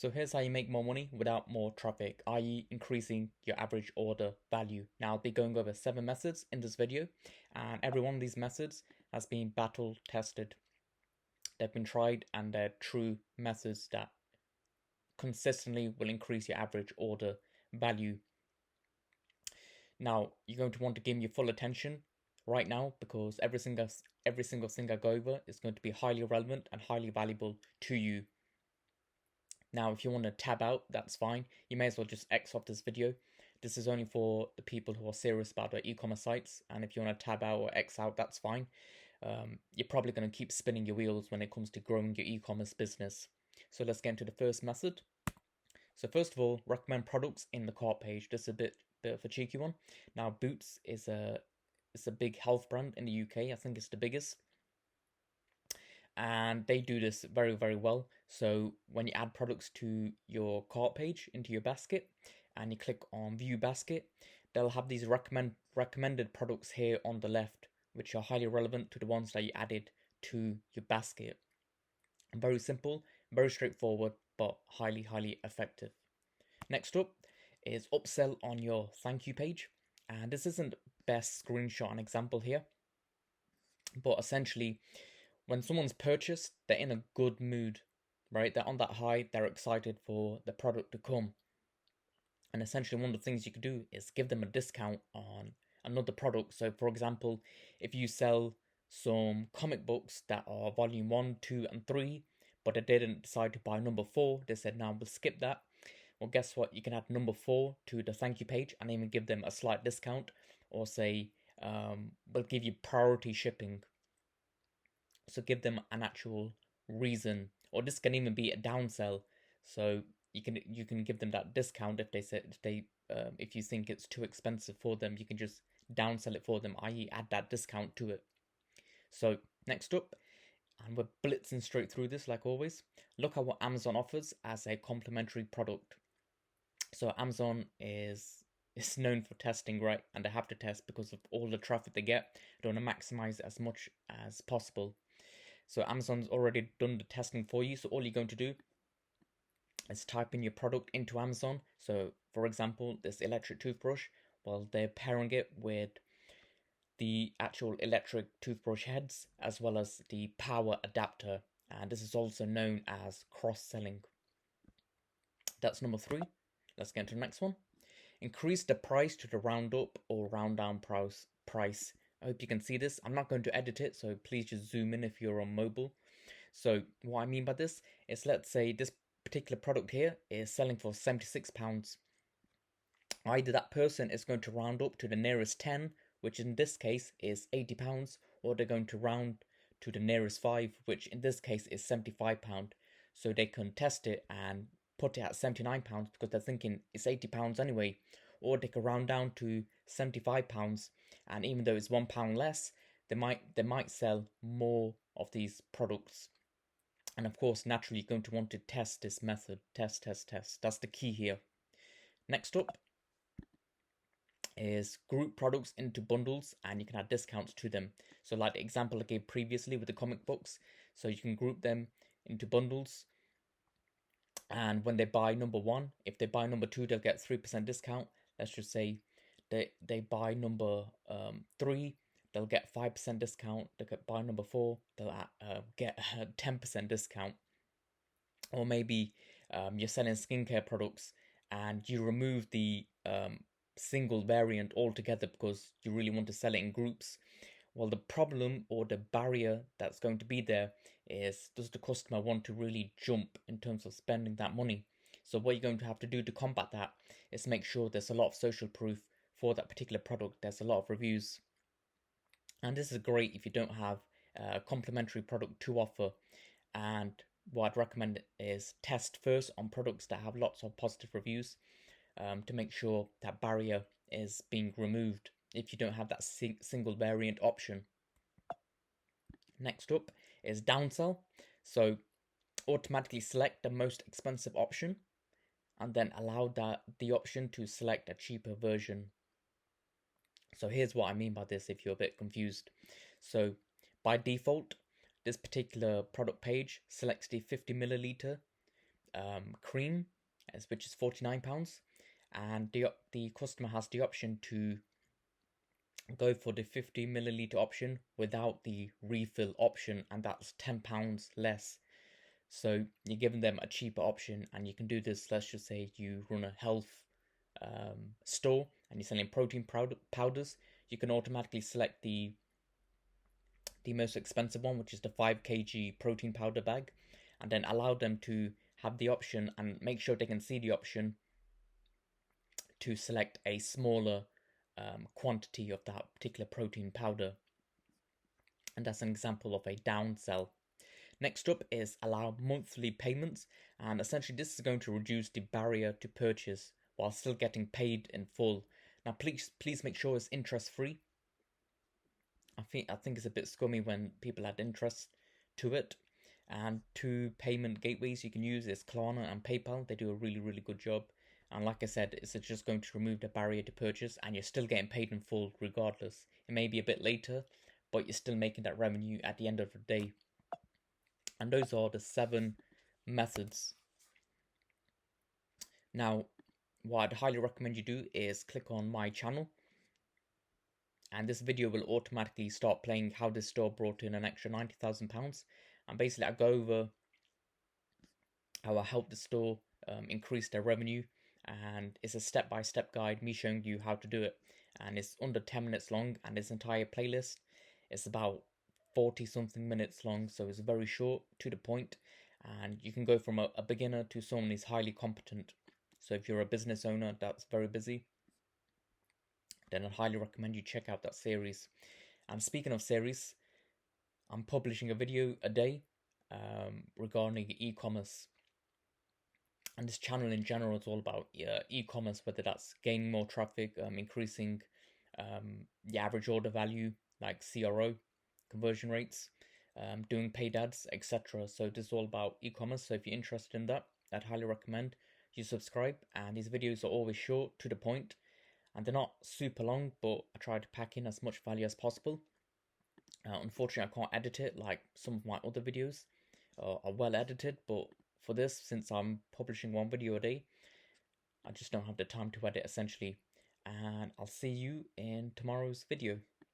So here's how you make more money without more traffic, i.e. increasing your average order value. Now I'll be going over 7 methods in this video, and every one of these methods has been battle tested. They've been tried and they're true methods that consistently will increase your average order value. Now you're going to want to give me your full attention right now, because every single thing I go over is going to be highly relevant and highly valuable to you. Now, if you want to tab out, that's fine. You may as well just X off this video. This is only for the people who are serious about their e-commerce sites. And if you want to tab out or X out, that's fine. You're probably going to keep spinning your wheels when it comes to growing your e-commerce business. So let's get into the first method. So first of all, recommend products in the cart page. This is a bit of a cheeky one. Now, Boots is a big health brand in the UK. I think it's the biggest. And they do this very, very well. So when you add products to your cart page into your basket and you click on view basket, they'll have these recommended products here on the left, which are highly relevant to the ones that you added to your basket. Very simple, very straightforward, but highly effective. Next up is upsell on your thank you page. And this isn't best screenshot an example here, but essentially when someone's purchased, they're in a good mood, right? They're on that high, they're excited for the product to come. And essentially one of the things you could do is give them a discount on another product. So for example, if you sell some comic books that are volume 1, 2, and 3, but they didn't decide to buy number 4, they said, now we'll skip that. Well, guess what? You can add number 4 to the thank you page and even give them a slight discount, or say, we'll give you priority shipping. So give them an actual reason, or this can even be a downsell. So you can give them that discount if if you think it's too expensive for them, you can just downsell it for them, i.e. add that discount to it. So next up, and we're blitzing straight through this like always, look at what Amazon offers as a complementary product. So Amazon is known for testing, right? And they have to test because of all the traffic they get. They want to maximize as much as possible. So Amazon's already done the testing for you. So all you're going to do is type in your product into Amazon. So for example, this electric toothbrush, well, they're pairing it with the actual electric toothbrush heads as well as the power adapter. And this is also known as cross-selling. That's number 3. Let's get into the next one. Increase the price to the round up or round down price. I hope you can see this. I'm not going to edit it, so please just zoom in if you're on mobile. So what I mean by this is, let's say this particular product here is selling for £76. Either that person is going to round up to the nearest 10, which in this case is £80, or they're going to round to the nearest 5, which in this case is £75. So they can test it and put it at £79 because they're thinking it's £80 anyway. Or they could round down to £75, and even though it's £1 less, they might sell more of these products. And of course, naturally, you're going to want to test this method. Test. That's the key here. Next up is group products into bundles, and you can add discounts to them. So like the example I gave previously with the comic books, so you can group them into bundles. And when they buy number 1, if they buy number 2, they'll get 3% discount. Let's just say they buy number 3, they'll get 5% discount. They buy number 4, they'll get a 10% discount. Or maybe you're selling skincare products and you remove the single variant altogether because you really want to sell it in groups. Well, the problem or the barrier that's going to be there is, does the customer want to really jump in terms of spending that money? So what you're going to have to do to combat that is make sure there's a lot of social proof for that particular product. There's a lot of reviews. And this is great if you don't have a complementary product to offer. And what I'd recommend is test first on products that have lots of positive reviews to make sure that barrier is being removed if you don't have that single variant option. Next up is downsell. So automatically select the most expensive option and then allow the option to select a cheaper version. So here's what I mean by this if you're a bit confused. So by default, this particular product page selects the 50 milliliter cream, which is £49, and the customer has the option to go for the 50 milliliter option without the refill option, and that's £10 less. So you're giving them a cheaper option, and you can do this. Let's just say you run a health store and you're selling protein powders. You can automatically select the most expensive one, which is the 5 kg protein powder bag, and then allow them to have the option and make sure they can see the option to select a smaller quantity of that particular protein powder. And that's an example of a downsell. Next up is allow monthly payments, and essentially this is going to reduce the barrier to purchase while still getting paid in full. Now please make sure it's interest free. I think it's a bit scummy when people add interest to it. And two payment gateways you can use is Klarna and PayPal. They do a really good job. And like I said, it's just going to remove the barrier to purchase, and you're still getting paid in full regardless. It may be a bit later, but you're still making that revenue at the end of the day. And those are the 7 methods. Now, what I'd highly recommend you do is click on my channel, and this video will automatically start playing how this store brought in an extra £90,000. And basically I go over how I helped the store increase their revenue, and it's a step-by-step guide, me showing you how to do it. And it's under 10 minutes long, and this entire playlist is about 40 something minutes long, so it's very short, to the point, and you can go from a beginner to someone who's highly competent. So if you're a business owner that's very busy, then I'd highly recommend you check out that series. And speaking of series, I'm publishing a video a day regarding e-commerce. And this channel in general is all about e-commerce, whether that's gaining more traffic, increasing the average order value, like CRO, conversion rates, doing paid ads, etc. So this is all about e-commerce. So if you're interested in that, I'd highly recommend you subscribe. And these videos are always short, to the point, and they're not super long, but I try to pack in as much value as possible. Unfortunately, I can't edit it like some of my other videos are well edited, but for this, since I'm publishing 1 video a day, I just don't have the time to edit, essentially. And I'll see you in tomorrow's video.